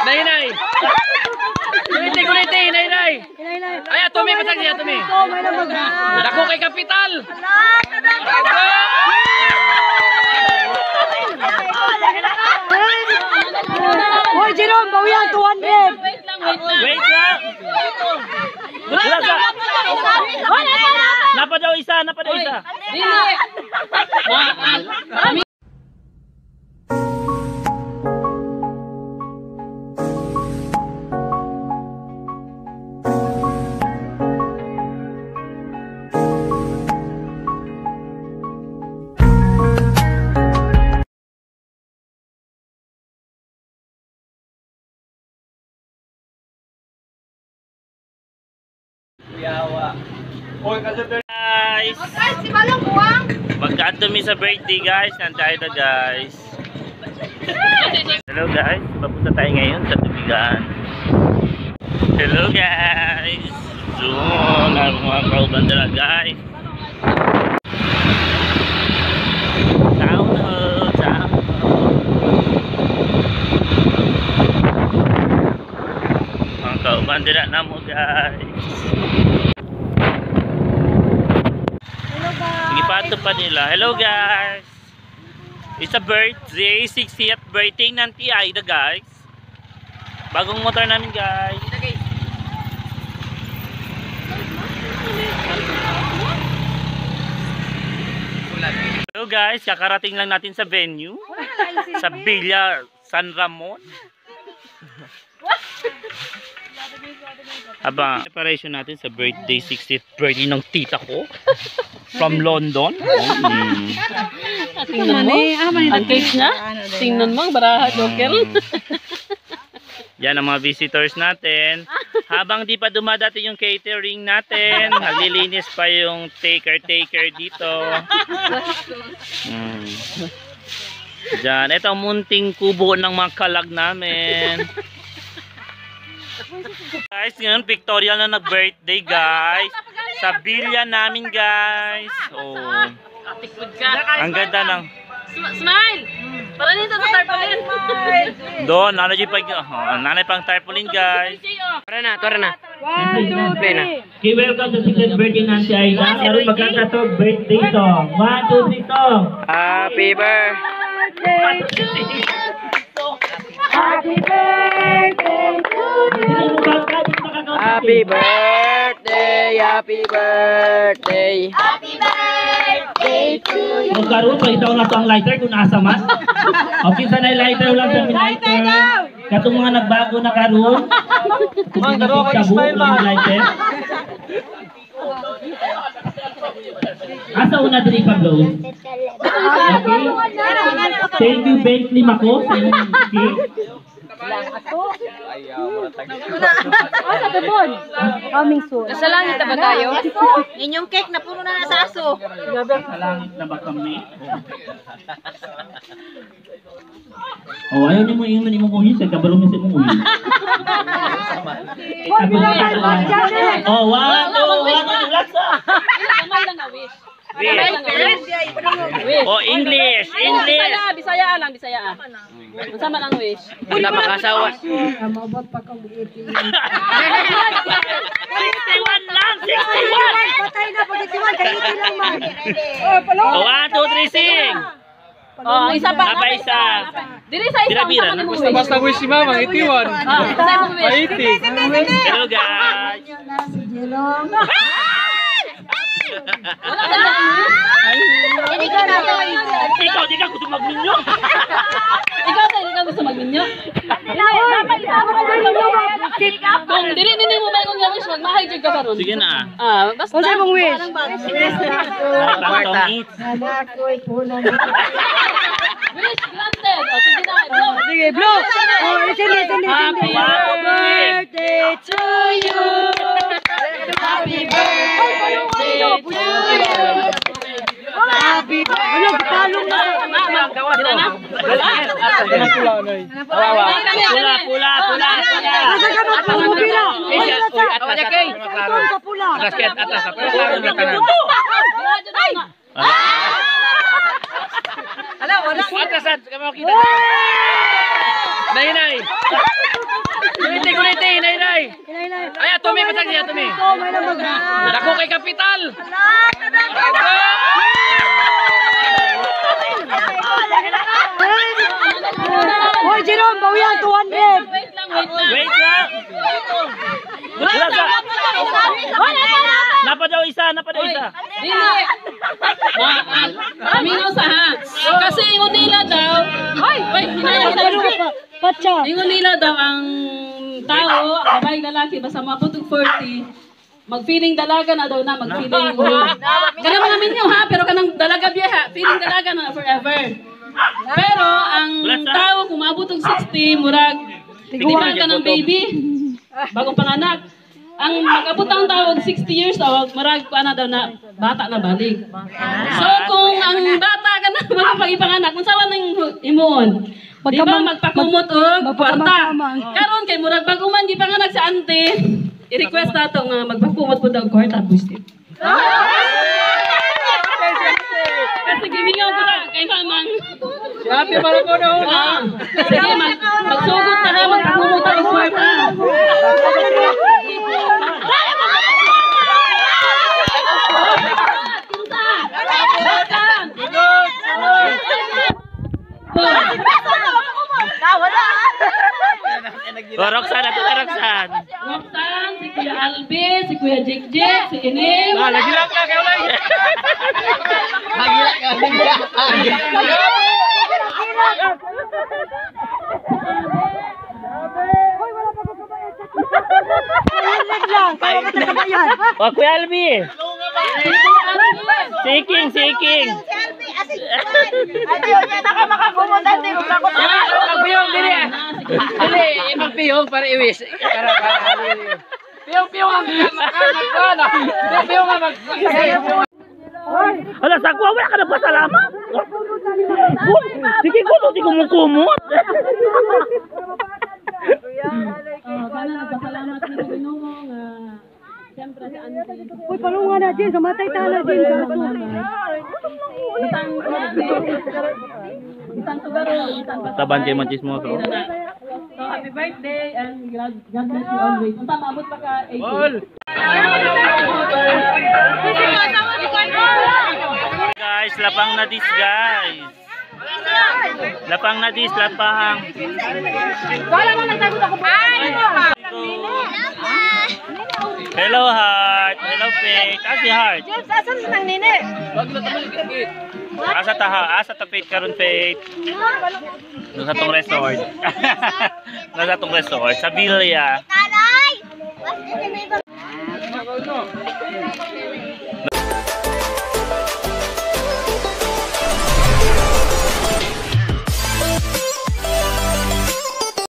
Nay. Kuliti, nay. Ay, tumi patag niya, tumi. Dako kay kapital. Hoy, Jerome, bawian 200. Wait lang. Napa daw isa. Guys, magkaanto mi sa birthday guys, nandiyan na guys. Hello guys, papunta tayo ngayon sa tubigan. Hello guys, zoom ang mga kaubandera guys. Mga kaubandera na mo guys. Ipato pa nila. Hello guys. It's a birthday, 60th birthday ng TI na guys. Bagong motor namin guys. Hello guys, kakarating lang natin sa venue. Sa Villa San Ramon. Aba, preparation natin sa birthday, 60th birthday ng tita ko from London. Tingnan mo, ang cake niya. Tingnan mo, baraha, joker. Yan ang mga visitors natin. Habang di pa dumadating yung catering natin, naglilinis pa yung taker dito. Diyan, ito ang munting kubo ng mga kalag namin. Guys, ngayon pictorial na nag-birthday guys. Sa Villa namin guys. Oh. Ang ganda ng Smile! Para nito sa tarpaulin. doon, nanay pang tarpaulin guys. Tara na. 1, 2, 3. Okay, welcome to 60th birthday ng si Aida. Ngayon magkanta to birthday song. 1, 2, 3 song. Happy birthday to you. Happy birthday to you. Happy birthday, happy birthday. Happy birthday to you. Kung karoon, pakitaw na ito ang lighter kung nasa man. Okay, sana lighter ulang sa lighter. Katong mga nagbago na karoon. Kung pinakitabu ng lighter. Asa una diri pa-blow? Okay. Thank you, Bentley Mako. Sa inyong cake. Coming soon. Nasa langit na ba tayo? Inyong cake na puno na nasa aso. Sa langit na ba kami? Oh, ayaw niyo mo ingon imong uwi sa kabalo mi sa imong uwi. Oh, 1, 2, 1, lasa. Kamay lang na wish. Oh, English. Bisaya lang. Masama lang wish. Wala makasawa. Mabot pa kong 61 18. lang, 61. Patay na pag 81 kay 80 lang man. Oh, 1, 2, 3, sing. Oh, isa pa. Apa isa? Dili sa isa. Bira-bira. Basta wish si Mama, 81. Sa mo wish. 80. Hello guys. Si Jerome. Wala ka lang wish. Hindi ka na to. Ikaw, di ka gusto magminyo. Ikaw sa hindi ka gusto magminyo. Kung dili mo ba kung wish, mag-mahigig ka karon. Sige na. Basta. Kung sa'yo mong wish. Pantong eats. Anak ko'y pulang. Wish granted. O sige na. Sige, blow. Oh, sindi. Happy Birthday to you. Happy birthday to you. Happy birthday. Wala, palong na. Sila na? Pula. Nasa ka magpumubila. Sa pula. Wala. Atasan, kamu kita. Nay. Ay, Tumi, pasag niya, Tumi. Dako kay kapital. Hoy, Jerome, bawian, 200. Wait lang. Wait lang. Wala ka. Napa daw isa. Dili. Amingaw sa ha. Kasi ingon nila daw. Wait, Patsa. ingon nila daw ang tao, babae lalaki, basta maputog 40, mag-feeling dalaga na daw na, mag-feeling old. Kanang mga minyo ha, pero kanang dalaga biya, feeling dalaga na forever. Pero ang tao, kung maabot og 60, murag, tigilan ka ng baby, bagong panganak. Ang mag-abot ang tao og 60 years daw, murag ko daw na, bata na balik. So kung ang bata ka na, mga pag-ipanganak, kung sawa nang imuon, di ba magpakumot og kwarta. Karon kay murag baguman gipanganak sa ante, i-request nato nga magpakumot pud og kwarta bustit. Kasi gimingaw ko na kay mamang. Happy para ko na. Sige magsugot na ha, magpakumot og kwarta. Roxanne, Roxanne, si Kuya Albi, si Kuya Jik, si Inim. Lagi lang ka kayo lang. O, Kuya Albi. Siking. Magpiyong dili. Dili, magpiyong para iwis. Piyong ang Hala, sa kuha, wala ka na pasalamat. Sige, di kumukumot. Sana nagpasalamat ni Ginoo nga siyempre si Auntie. Uy, palungan na, Jin. Kamatay tala, Jin. Isang tugaro, isang Taban kay Manchismoso. So happy birthday and God bless you always. Unta maabot pa ka 80. Guys, lapang na dis, guys. Lapang. Hello, Heart. Hello, Faith. Si Heart. James, asan na nang nini? Asa ta Faith karon, Faith. Doon sa tong resort. Nasa tong resort sa Villa. Talay!